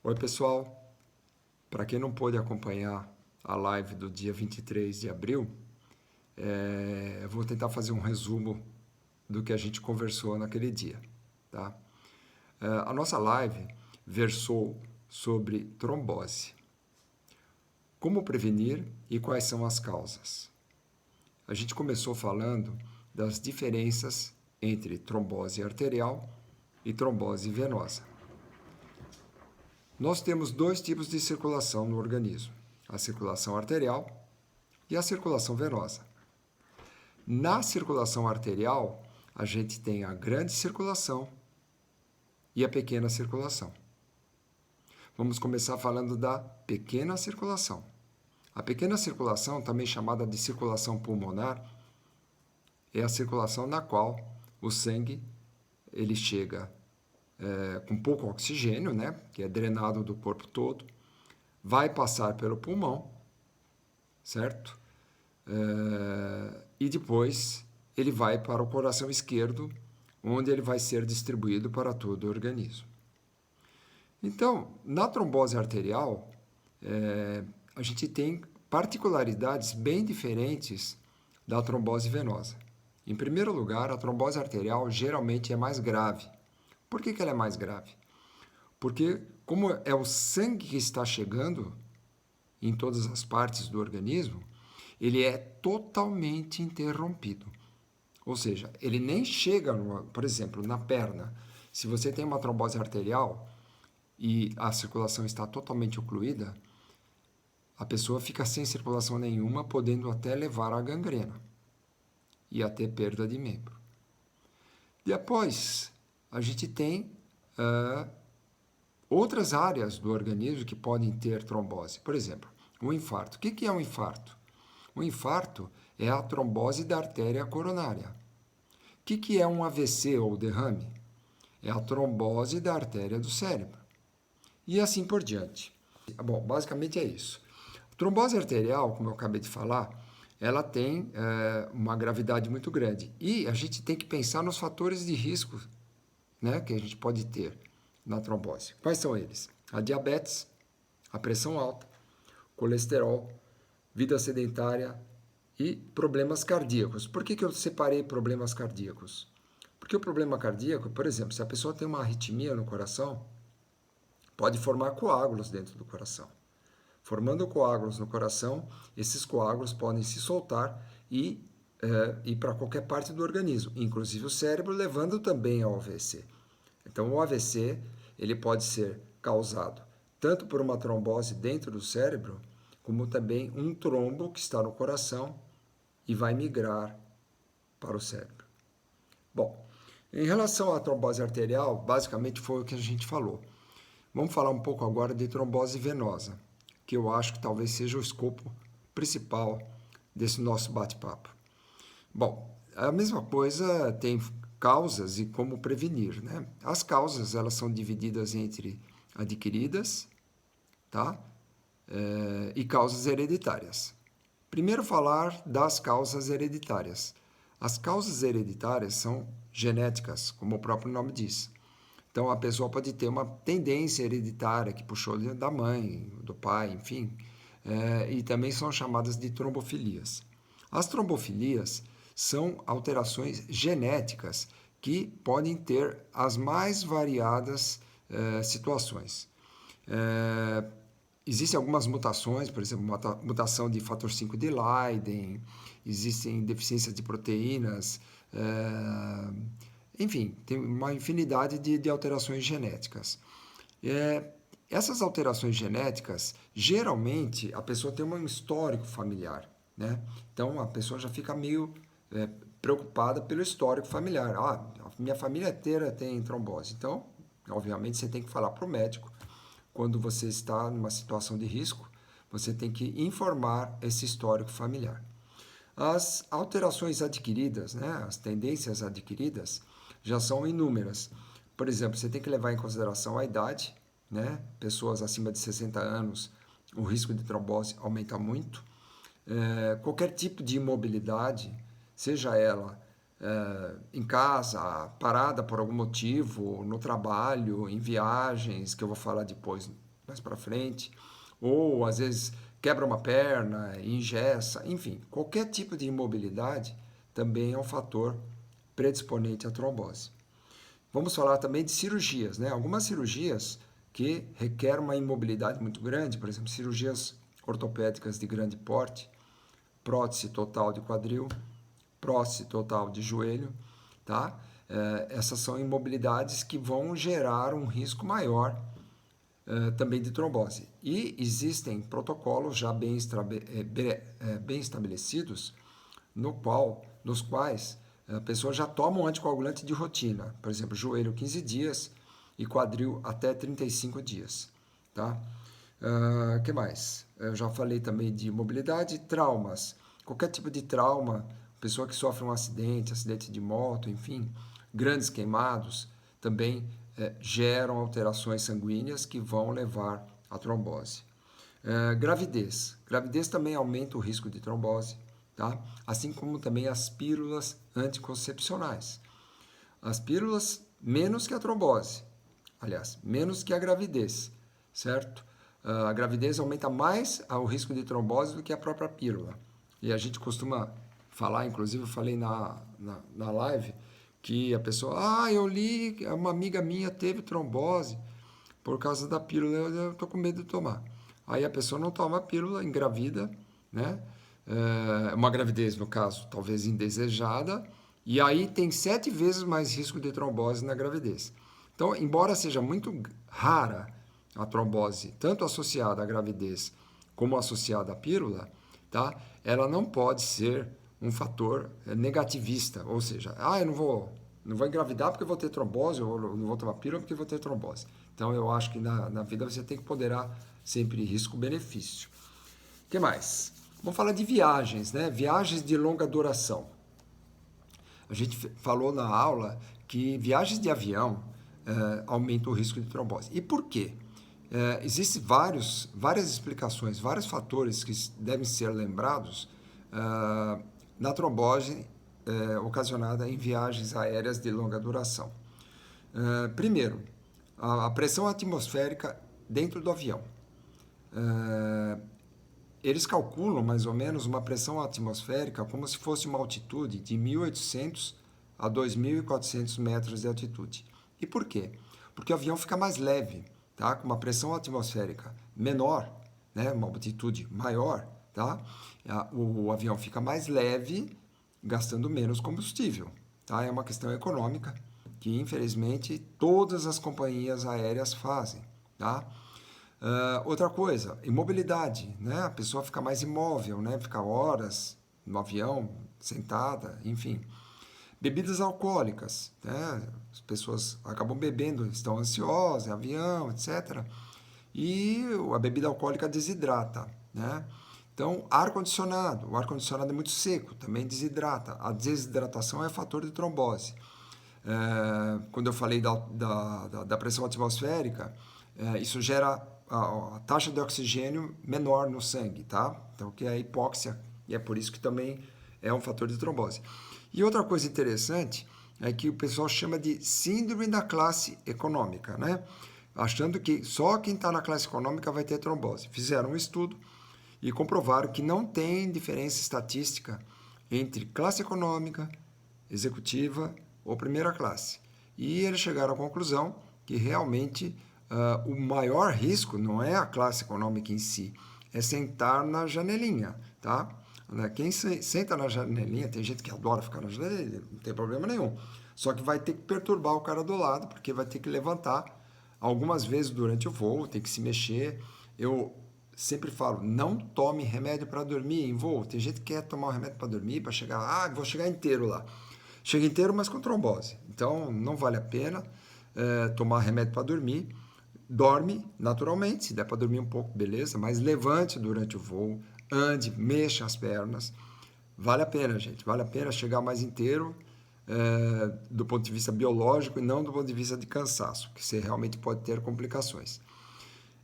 Oi, pessoal. Para quem não pôde acompanhar a live do dia 23 de abril, eu vou tentar fazer um resumo do que a gente conversou naquele dia, tá? A nossa live versou sobre trombose. Como prevenir e quais são as causas? A gente começou falando das diferenças entre trombose arterial e trombose venosa. Nós temos dois tipos de circulação no organismo: a circulação arterial e a circulação venosa. Na circulação arterial, a gente tem a grande circulação e a pequena circulação. Vamos começar falando da pequena circulação. A pequena circulação, também chamada de circulação pulmonar, é a circulação na qual o sangue ele chega com pouco oxigênio, né, que é drenado do corpo todo, vai passar pelo pulmão, certo? E depois ele vai para o coração esquerdo, onde ele vai ser distribuído para todo o organismo. Então, na trombose arterial, a gente tem particularidades bem diferentes da trombose venosa. Em primeiro lugar, a trombose arterial geralmente é mais grave. Por que ela é mais grave? Porque, como é o sangue que está chegando em todas as partes do organismo, ele é totalmente interrompido. Ou seja, ele nem chega, por exemplo, na perna. Se você tem uma trombose arterial e a circulação está totalmente ocluída, a pessoa fica sem circulação nenhuma, podendo até levar à gangrena e até perda de membro. Depois, a gente tem outras áreas do organismo que podem ter trombose. Por exemplo, o infarto. O que é um infarto? O infarto é a trombose da artéria coronária. O que é um AVC ou derrame? É a trombose da artéria do cérebro. E assim por diante. Bom, basicamente é isso. A trombose arterial, como eu acabei de falar, ela tem uma gravidade muito grande. E a gente tem que pensar nos fatores de risco, né, que a gente pode ter na trombose. Quais são eles? A diabetes, a pressão alta, colesterol, vida sedentária e problemas cardíacos. Por que eu separei problemas cardíacos? Porque o problema cardíaco, por exemplo, se a pessoa tem uma arritmia no coração, pode formar coágulos dentro do coração. Formando coágulos no coração, esses coágulos podem se soltar e ir para qualquer parte do organismo, inclusive o cérebro, levando também ao AVC. Então, o AVC ele pode ser causado tanto por uma trombose dentro do cérebro, como também um trombo que está no coração e vai migrar para o cérebro. Bom, em relação à trombose arterial, basicamente foi o que a gente falou. Vamos falar um pouco agora de trombose venosa, que eu acho que talvez seja o escopo principal desse nosso bate-papo. Bom, a mesma coisa tem causas e como prevenir, né? As causas, elas são divididas entre adquiridas, tá? E causas hereditárias. Primeiro falar das causas hereditárias. As causas hereditárias são genéticas, como o próprio nome diz. Então, a pessoa pode ter uma tendência hereditária que puxou da mãe, do pai, enfim, e também são chamadas de trombofilias. As trombofilias são alterações genéticas que podem ter as mais variadas situações. Existem algumas mutações, por exemplo, mutação de fator 5 de Leiden, existem deficiências de proteínas, enfim, tem uma infinidade de alterações genéticas. Essas alterações genéticas, geralmente, a pessoa tem um histórico familiar, né? Então, a pessoa já fica meio preocupada pelo histórico familiar. Ah, a minha família inteira tem trombose. Então, obviamente, você tem que falar para o médico. Quando você está numa situação de risco, você tem que informar esse histórico familiar. As alterações adquiridas, né, as tendências adquiridas, já são inúmeras. Por exemplo, você tem que levar em consideração a idade, né? Pessoas acima de 60 anos, o risco de trombose aumenta muito. Qualquer tipo de imobilidade, seja ela em casa, parada por algum motivo, no trabalho, em viagens, que eu vou falar depois mais para frente, ou às vezes quebra uma perna, engessa, enfim, qualquer tipo de imobilidade também é um fator predisponente à trombose. Vamos falar também de cirurgias, né? Algumas cirurgias que requerem uma imobilidade muito grande, por exemplo, cirurgias ortopédicas de grande porte, prótese total de quadril, prótese total de joelho, tá? Essas são imobilidades que vão gerar um risco maior também de trombose. E existem protocolos já bem estabelecidos nos quais a pessoa já toma um anticoagulante de rotina, por exemplo, joelho 15 dias e quadril até 35 dias. Tá? Que mais? Eu já falei também de mobilidade, traumas. Qualquer tipo de trauma, pessoa que sofre um acidente de moto, enfim, grandes queimados, também geram alterações sanguíneas que vão levar à trombose. Gravidez. Gravidez também aumenta o risco de trombose, tá? Assim como também as pílulas anticoncepcionais. As pílulas menos que a trombose, aliás, menos que a gravidez, certo? A gravidez aumenta mais o risco de trombose do que a própria pílula. E a gente costuma falar, inclusive eu falei na live, que a pessoa, eu li, uma amiga minha teve trombose por causa da pílula, eu tô com medo de tomar. Aí a pessoa não toma a pílula, engravida, né? Uma gravidez, no caso, talvez indesejada, e aí tem 7 vezes mais risco de trombose na gravidez. Então, embora seja muito rara a trombose, tanto associada à gravidez como associada à pílula, tá? Ela não pode ser um fator negativista, ou seja, eu não vou engravidar porque eu vou ter trombose, ou não vou tomar pílula porque eu vou ter trombose. Então, eu acho que na vida você tem que ponderar sempre risco-benefício. O que mais? Vamos falar de viagens, né? Viagens de longa duração. A gente falou na aula que viagens de avião aumentam o risco de trombose. E por quê? Existem várias explicações, vários fatores que devem ser lembrados na trombose ocasionada em viagens aéreas de longa duração. Primeiro, a pressão atmosférica dentro do avião. Eles calculam mais ou menos uma pressão atmosférica como se fosse uma altitude de 1.800 a 2.400 metros de altitude. E por quê? Porque o avião fica mais leve, tá? Com uma pressão atmosférica menor, né? Uma altitude maior, tá? O avião fica mais leve, gastando menos combustível, tá? É uma questão econômica que, infelizmente, todas as companhias aéreas fazem, tá? Outra coisa, imobilidade, né? A pessoa fica mais imóvel, né? Fica horas no avião, sentada, enfim. Bebidas alcoólicas, né? As pessoas acabam bebendo, estão ansiosas, avião, etc. E a bebida alcoólica desidrata, né? Então, ar-condicionado. O ar-condicionado é muito seco, também desidrata. A desidratação é fator de trombose. Quando eu falei da pressão atmosférica, isso gera a taxa de oxigênio menor no sangue, tá? Então, que é a hipóxia, e é por isso que também é um fator de trombose. E outra coisa interessante é que o pessoal chama de síndrome da classe econômica, né? Achando que só quem está na classe econômica vai ter trombose. Fizeram um estudo e comprovaram que não tem diferença estatística entre classe econômica, executiva ou primeira classe. E eles chegaram à conclusão que realmente o maior risco não é a classe econômica em si, é sentar na janelinha, tá? Quem senta na janelinha, tem gente que adora ficar na janelinha, não tem problema nenhum. Só que vai ter que perturbar o cara do lado, porque vai ter que levantar algumas vezes durante o voo, tem que se mexer. Eu sempre falo, não tome remédio para dormir em voo. Tem gente que quer tomar um remédio para dormir, para chegar, vou chegar inteiro lá. Chega inteiro, mas com trombose. Então, não vale a pena tomar remédio para dormir. Dorme naturalmente, se der para dormir um pouco, beleza, mas levante durante o voo, ande, mexa as pernas. Vale a pena, gente, vale a pena chegar mais inteiro do ponto de vista biológico e não do ponto de vista de cansaço, que você realmente pode ter complicações.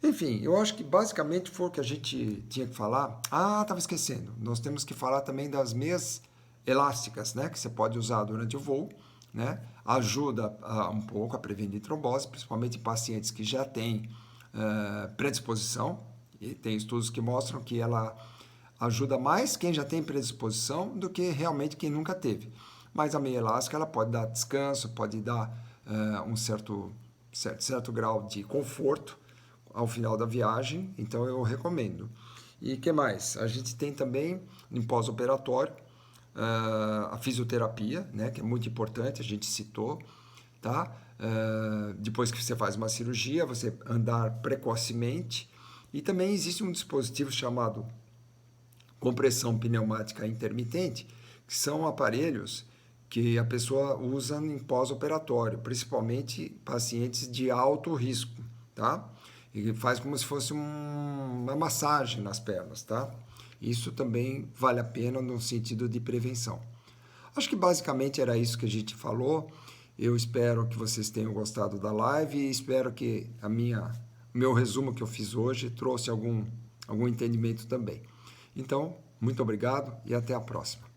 Enfim, eu acho que basicamente foi o que a gente tinha que falar. Estava esquecendo, nós temos que falar também das meias elásticas, né, que você pode usar durante o voo, né? Ajuda um pouco a prevenir trombose, principalmente em pacientes que já têm predisposição, e tem estudos que mostram que ela ajuda mais quem já tem predisposição do que realmente quem nunca teve. Mas a meia elástica ela pode dar descanso, pode dar um certo grau de conforto ao final da viagem, então eu recomendo. E que mais? A gente tem também, em pós-operatório, a fisioterapia, né, que é muito importante, a gente citou, tá? Depois que você faz uma cirurgia, você andar precocemente. E também existe um dispositivo chamado compressão pneumática intermitente, que são aparelhos que a pessoa usa em pós-operatório, principalmente pacientes de alto risco, tá? E faz como se fosse uma massagem nas pernas, tá? Isso também vale a pena no sentido de prevenção. Acho que basicamente era isso que a gente falou. Eu espero que vocês tenham gostado da live e espero que o meu resumo que eu fiz hoje trouxe algum entendimento também. Então, muito obrigado e até a próxima.